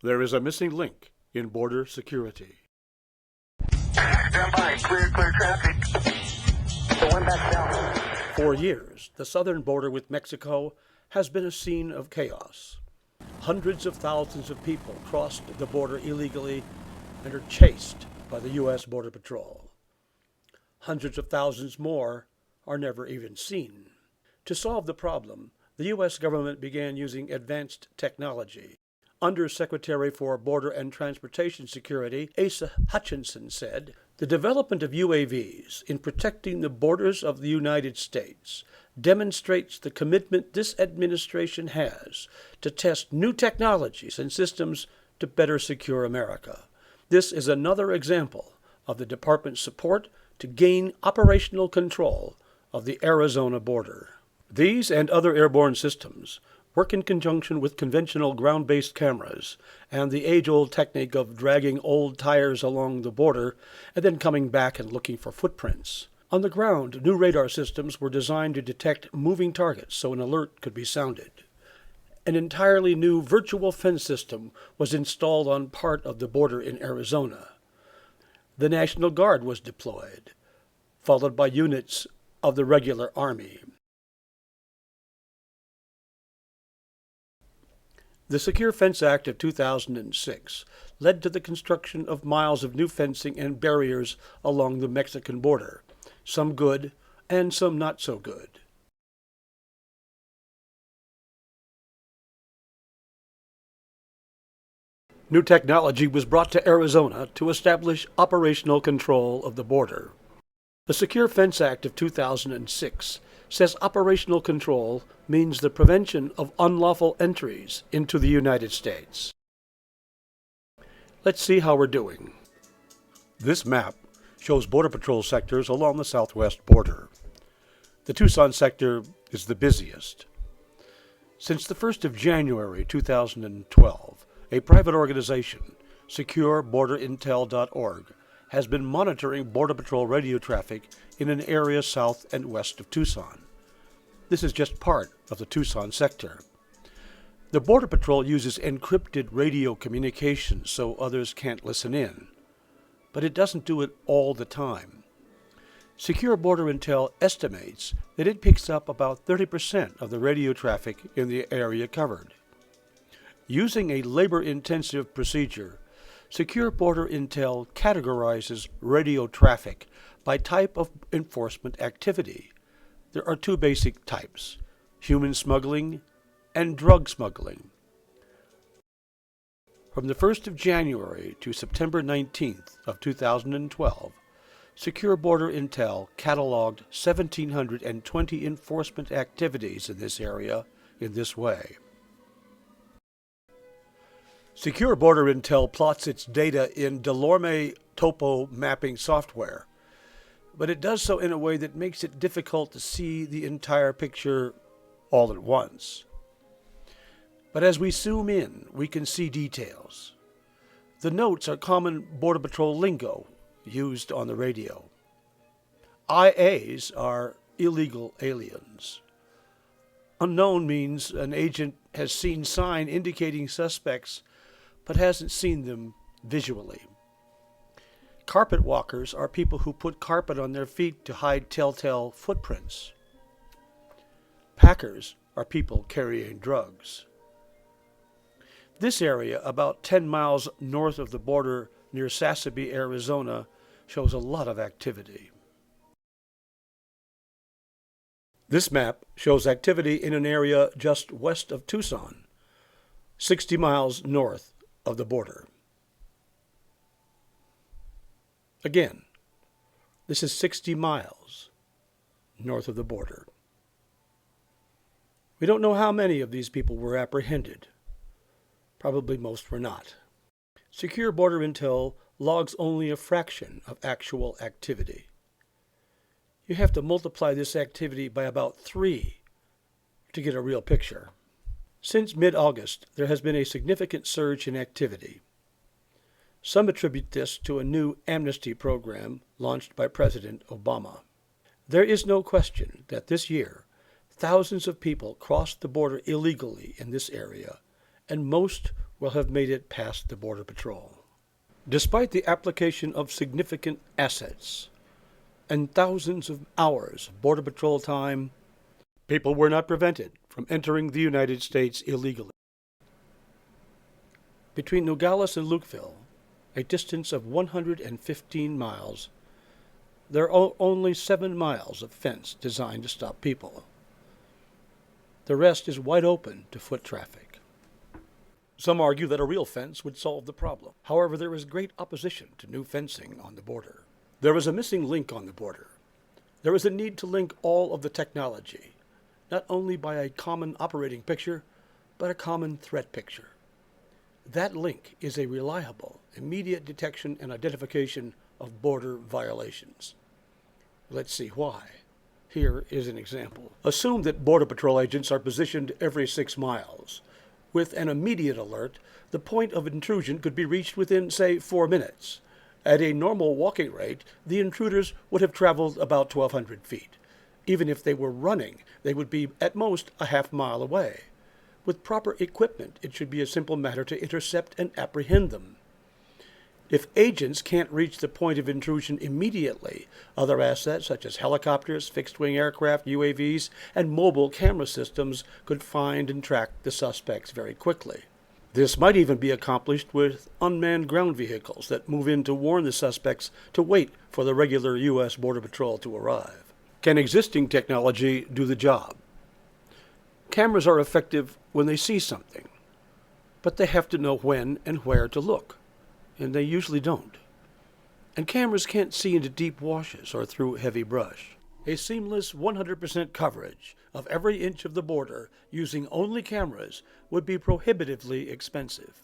There is a missing link in border security. Stand by, clear traffic. The one back down. For years, the southern border with Mexico has been a scene of chaos. Hundreds of thousands of people crossed the border illegally and are chased by the U.S. Border Patrol. Hundreds of thousands more are never even seen. To solve the problem, the U.S. government began using advanced technology. Undersecretary for Border and Transportation Security, Asa Hutchinson, said, "The development of UAVs in protecting the borders of the United States demonstrates the commitment this administration has to test new technologies and systems to better secure America. This is another example of the department's support to gain operational control of the Arizona border." These and other airborne systems work in conjunction with conventional ground-based cameras and the age-old technique of dragging old tires along the border and then coming back and looking for footprints. On the ground, new radar systems were designed to detect moving targets so an alert could be sounded. An entirely new virtual fence system was installed on part of the border in Arizona. The National Guard was deployed, followed by units of the regular Army. The Secure Fence Act of 2006 led to the construction of miles of new fencing and barriers along the Mexican border, some good and some not so good. New technology was brought to Arizona to establish operational control of the border. The Secure Fence Act of 2006 says operational control means the prevention of unlawful entries into the United States. Let's see how we're doing. This map shows Border Patrol sectors along the southwest border. The Tucson sector is the busiest. Since the 1st of January 2012, a private organization, SecureBorderIntel.org, has been monitoring Border Patrol radio traffic in an area south and west of Tucson. This is just part of the Tucson sector. The Border Patrol uses encrypted radio communications so others can't listen in, but it doesn't do it all the time. Secure Border Intel estimates that it picks up about 30% of the radio traffic in the area covered. Using a labor-intensive procedure, Secure Border Intel categorizes radio traffic by type of enforcement activity. There are two basic types: human smuggling and drug smuggling. From the 1st of January to September 19th of 2012, Secure Border Intel cataloged 1,720 enforcement activities in this area in this way. Secure Border Intel plots its data in Delorme topo mapping software, but it does so in a way that makes it difficult to see the entire picture all at once. But as we zoom in, we can see details. The notes are common Border Patrol lingo used on the radio. IAs are illegal aliens. Unknown means an agent has seen sign indicating suspects but hasn't seen them visually. Carpet walkers are people who put carpet on their feet to hide telltale footprints. Packers are people carrying drugs. This area, about 10 miles north of the border near Sassabee, Arizona, shows a lot of activity. This map shows activity in an area just west of Tucson, 60 miles north of the border. Again, this is 60 miles north of the border. We don't know how many of these people were apprehended. Probably most were not. Secure Border Intel logs only a fraction of actual activity. You have to multiply this activity by about 3 to get a real picture. Since mid-August, there has been a significant surge in activity. Some attribute this to a new amnesty program launched by President Obama. There is no question that this year, thousands of people crossed the border illegally in this area, and most will have made it past the Border Patrol. Despite the application of significant assets and thousands of hours of Border Patrol time, people were not prevented from entering the United States illegally. Between Nogales and Lukeville, a distance of 115 miles, there are only 7 miles of fence designed to stop people. The rest is wide open to foot traffic. Some argue that a real fence would solve the problem. However, there is great opposition to new fencing on the border. There is a missing link on the border. There is a need to link all of the technology, not only by a common operating picture, but a common threat picture. That link is a reliable, immediate detection and identification of border violations. Let's see why. Here is an example. Assume that Border Patrol agents are positioned every 6 miles. With an immediate alert, the point of intrusion could be reached within, say, 4 minutes. At a normal walking rate, the intruders would have traveled about 1,200 feet. Even if they were running, they would be at most a half mile away. With proper equipment, it should be a simple matter to intercept and apprehend them. If agents can't reach the point of intrusion immediately, other assets such as helicopters, fixed-wing aircraft, UAVs, and mobile camera systems could find and track the suspects very quickly. This might even be accomplished with unmanned ground vehicles that move in to warn the suspects to wait for the regular U.S. Border Patrol to arrive. Can existing technology do the job? Cameras are effective when they see something, but they have to know when and where to look, and they usually don't. And cameras can't see into deep washes or through heavy brush. A seamless 100% coverage of every inch of the border using only cameras would be prohibitively expensive.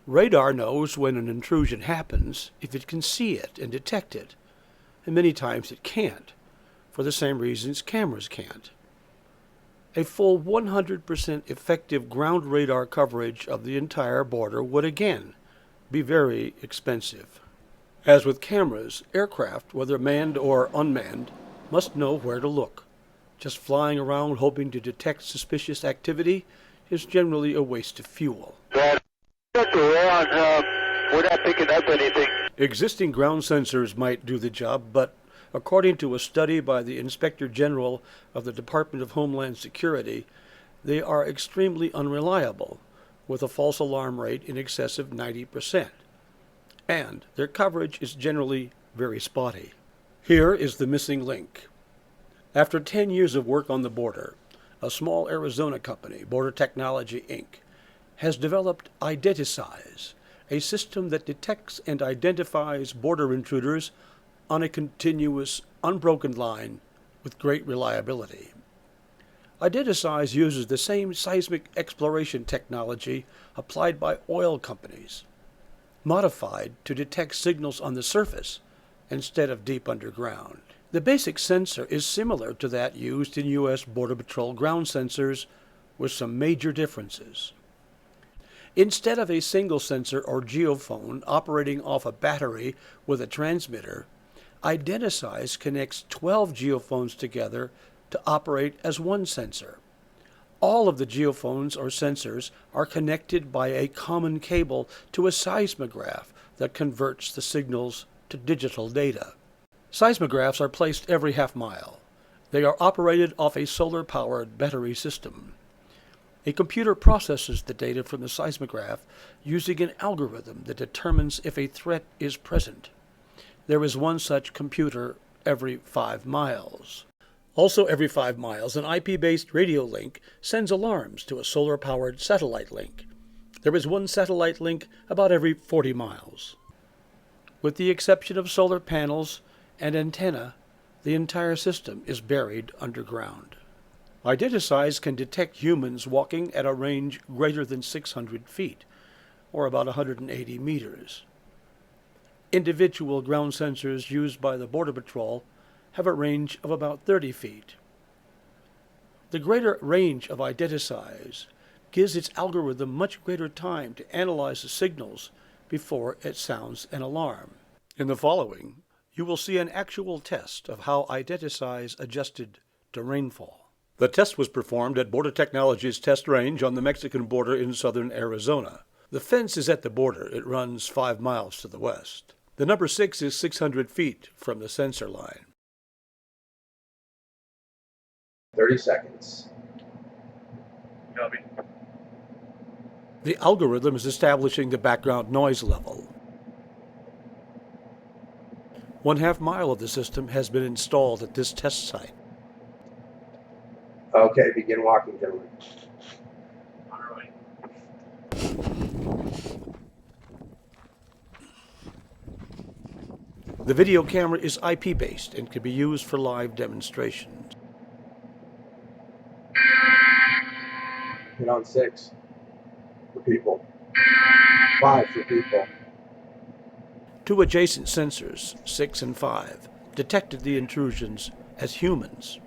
Radar knows when an intrusion happens if it can see it and detect it, and many times it can't, for the same reasons cameras can't. A full 100% effective ground radar coverage of the entire border would again be very expensive. As with cameras, aircraft, whether manned or unmanned, must know where to look. Just flying around hoping to detect suspicious activity is generally a waste of fuel. We're not picking up anything. Existing ground sensors might do the job, but according to a study by the Inspector General of the Department of Homeland Security, they are extremely unreliable, with a false alarm rate in excess of 90%. And their coverage is generally very spotty. Here is the missing link. After 10 years of work on the border, a small Arizona company, Border Technology, Inc., has developed Identiseis, a system that detects and identifies border intruders on a continuous, unbroken line with great reliability. Identiseis uses the same seismic exploration technology applied by oil companies, modified to detect signals on the surface instead of deep underground. The basic sensor is similar to that used in U.S. Border Patrol ground sensors, with some major differences. Instead of a single sensor or geophone operating off a battery with a transmitter, Identiseis connects 12 geophones together to operate as one sensor. All of the geophones or sensors are connected by a common cable to a seismograph that converts the signals to digital data. Seismographs are placed every half mile. They are operated off a solar-powered battery system. A computer processes the data from the seismograph using an algorithm that determines if a threat is present. There is one such computer every 5 miles. Also every 5 miles, an IP-based radio link sends alarms to a solar-powered satellite link. There is one satellite link about every 40 miles. With the exception of solar panels and antenna, the entire system is buried underground. Identiseis can detect humans walking at a range greater than 600 feet, or about 180 meters. Individual ground sensors used by the Border Patrol have a range of about 30 feet. The greater range of Identiseis gives its algorithm much greater time to analyze the signals before it sounds an alarm. In the following, you will see an actual test of how Identiseis adjusted to rainfall. The test was performed at Border Technology's test range on the Mexican border in southern Arizona. The fence is at the border. It runs 5 miles to the west. The number 6 is 600 feet from the sensor line. 30 seconds. Copy. The algorithm is establishing the background noise level. 1/2 mile of the system has been installed at this test site. Okay, begin walking, gentlemen. On our way. The video camera is IP-based and can be used for live demonstrations. Hit on 6 for people. 5 for people. 2 adjacent sensors, 6 and 5, detected the intrusions as humans.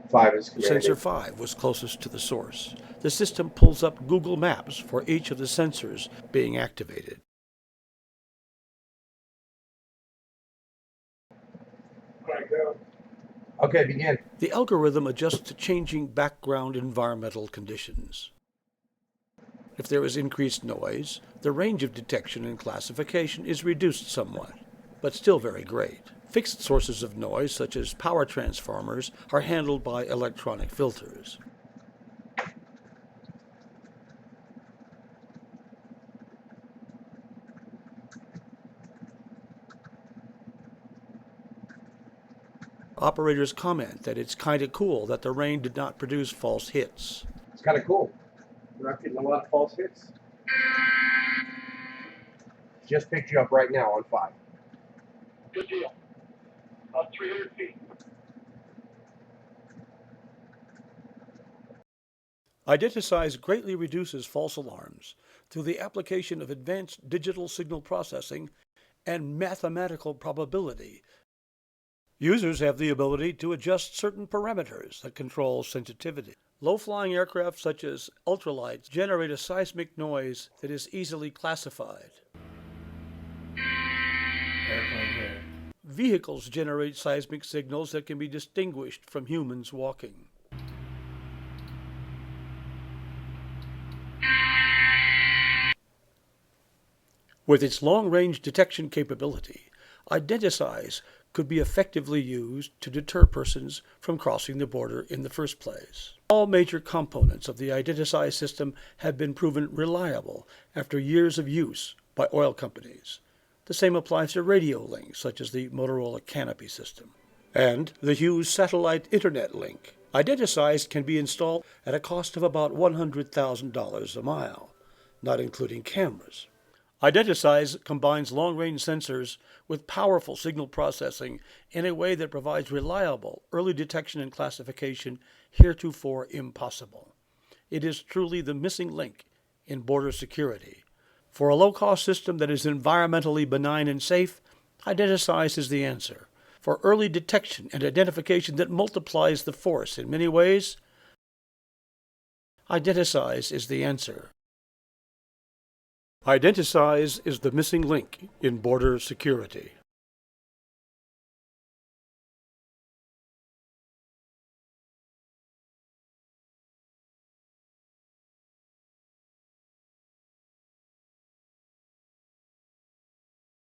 5 is commanded. Sensor 5 was closest to the source. The system pulls up Google Maps for each of the sensors being activated. All right, go. Okay, begin. The algorithm adjusts to changing background environmental conditions. If there is increased noise, the range of detection and classification is reduced somewhat, but still very great. Fixed sources of noise, such as power transformers, are handled by electronic filters. Operators comment that it's kind of cool that the rain did not produce false hits. It's kind of cool. We're not getting a lot of false hits. Just picked you up right now on 5. Good deal. About 300 feet. Identiseis greatly reduces false alarms through the application of advanced digital signal processing and mathematical probability. Users have the ability to adjust certain parameters that control sensitivity. Low-flying aircraft such as ultralights generate a seismic noise that is easily classified. Airplane here. Vehicles generate seismic signals that can be distinguished from humans walking. With its long-range detection capability, Identiseis could be effectively used to deter persons from crossing the border in the first place. All major components of the Identiseis system have been proven reliable after years of use by oil companies. The same applies to radio links, such as the Motorola Canopy system, and the Hughes satellite internet link. Identiseis can be installed at a cost of about $100,000 a mile, not including cameras. Identiseis combines long-range sensors with powerful signal processing in a way that provides reliable early detection and classification heretofore impossible. It is truly the missing link in border security. For a low-cost system that is environmentally benign and safe, Identiseis is the answer. For early detection and identification that multiplies the force in many ways, Identiseis is the answer. Identiseis is the missing link in border security.